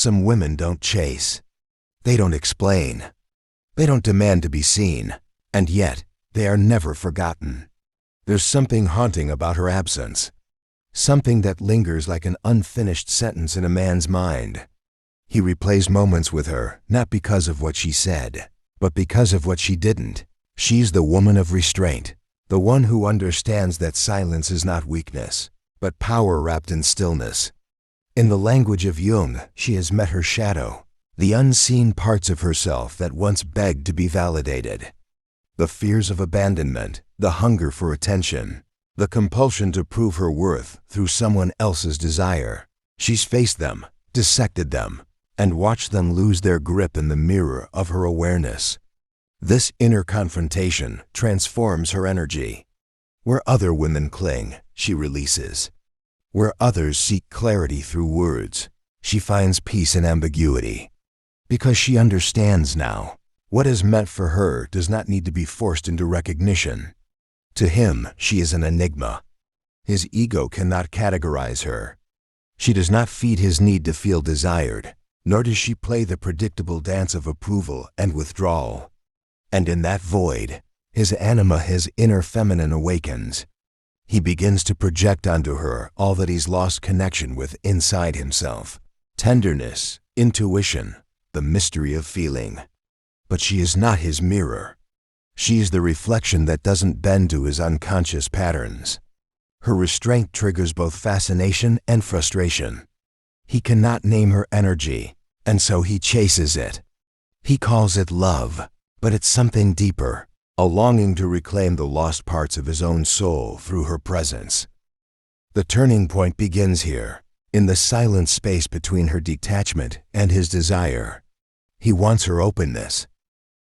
Some women don't chase. They don't explain. They don't demand to be seen, and yet they are never forgotten. There's something haunting about her absence, something that lingers like an unfinished sentence in a man's mind. He replays moments with her, not because of what she said, but because of what she didn't. She's the woman of restraint, the one who understands that silence is not weakness, but power wrapped in stillness. In the language of Jung, she has met her shadow, the unseen parts of herself that once begged to be validated. The fears of abandonment, the hunger for attention, the compulsion to prove her worth through someone else's desire. She's faced them, dissected them, and watched them lose their grip in the mirror of her awareness. This inner confrontation transforms her energy. Where other women cling, she releases. Where others seek clarity through words, she finds peace in ambiguity. Because she understands now, what is meant for her does not need to be forced into recognition. To him, she is an enigma. His ego cannot categorize her. She does not feed his need to feel desired, nor does she play the predictable dance of approval and withdrawal. And in that void, his anima, his inner feminine awakens. He begins to project onto her all that he's lost connection with inside himself. Tenderness, intuition, the mystery of feeling. But she is not his mirror. She is the reflection that doesn't bend to his unconscious patterns. Her restraint triggers both fascination and frustration. He cannot name her energy, and so he chases it. He calls it love, but it's something deeper, a longing to reclaim the lost parts of his own soul through her presence. The turning point begins here, in the silent space between her detachment and his desire. He wants her openness.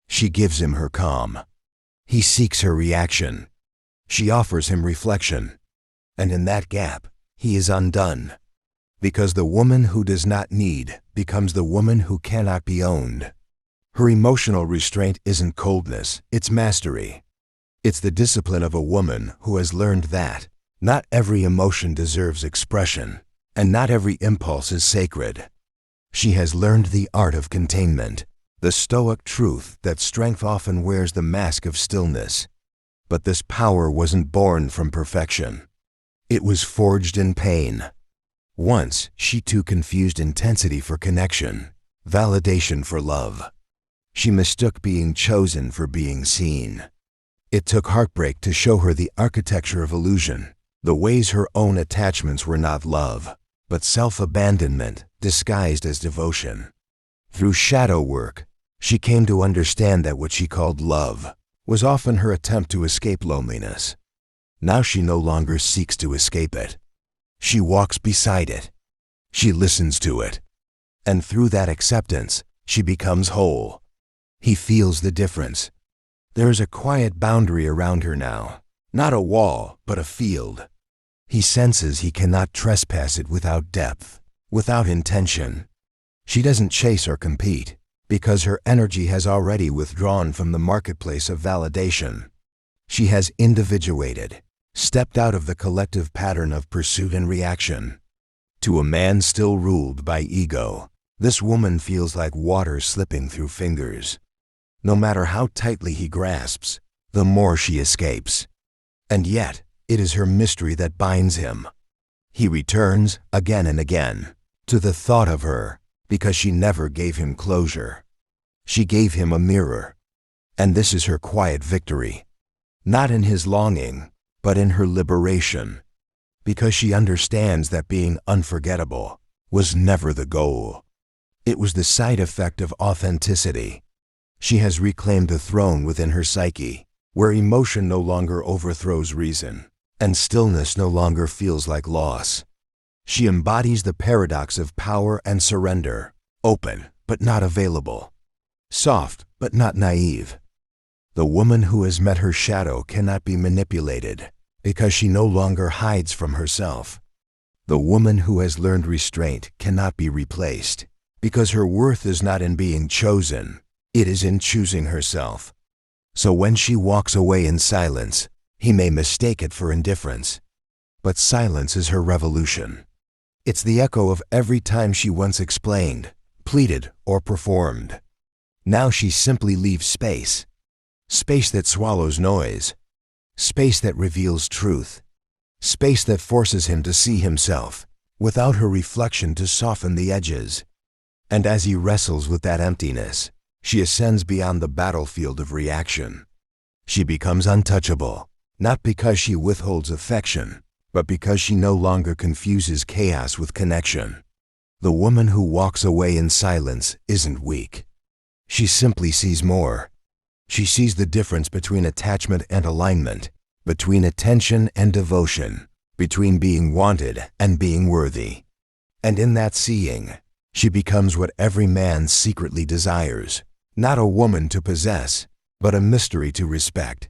She gives him her calm. He seeks her reaction. She offers him reflection. And in that gap, he is undone. Because the woman who does not need becomes the woman who cannot be owned. Her emotional restraint isn't coldness, it's mastery. It's the discipline of a woman who has learned that not every emotion deserves expression, and not every impulse is sacred. She has learned the art of containment, the stoic truth that strength often wears the mask of stillness. But this power wasn't born from perfection. It was forged in pain. Once, she too confused intensity for connection, validation for love. She mistook being chosen for being seen. It took heartbreak to show her the architecture of illusion, the ways her own attachments were not love, but self-abandonment disguised as devotion. Through shadow work, she came to understand that what she called love was often her attempt to escape loneliness. Now she no longer seeks to escape it. She walks beside it. She listens to it. And through that acceptance, she becomes whole. He feels the difference. There is a quiet boundary around her now, not a wall, but a field. He senses he cannot trespass it without depth, without intention. She doesn't chase or compete, because her energy has already withdrawn from the marketplace of validation. She has individuated, stepped out of the collective pattern of pursuit and reaction. To a man still ruled by ego, this woman feels like water slipping through fingers. No matter how tightly he grasps, the more she escapes. And yet, it is her mystery that binds him. He returns again and again to the thought of her, because she never gave him closure. She gave him a mirror. And this is her quiet victory. Not in his longing, but in her liberation. Because she understands that being unforgettable was never the goal. It was the side effect of authenticity. She has reclaimed the throne within her psyche, where emotion no longer overthrows reason, and stillness no longer feels like loss. She embodies the paradox of power and surrender, open but not available, soft but not naive. The woman who has met her shadow cannot be manipulated, because she no longer hides from herself. The woman who has learned restraint cannot be replaced, because her worth is not in being chosen, it is in choosing herself. So when she walks away in silence, he may mistake it for indifference. But silence is her revolution. It's the echo of every time she once explained, pleaded, or performed. Now she simply leaves space. Space that swallows noise. Space that reveals truth. Space that forces him to see himself, without her reflection to soften the edges. And as he wrestles with that emptiness, she ascends beyond the battlefield of reaction. She becomes untouchable, not because she withholds affection, but because she no longer confuses chaos with connection. The woman who walks away in silence isn't weak. She simply sees more. She sees the difference between attachment and alignment, between attention and devotion, between being wanted and being worthy. And in that seeing, she becomes what every man secretly desires, not a woman to possess, but a mystery to respect.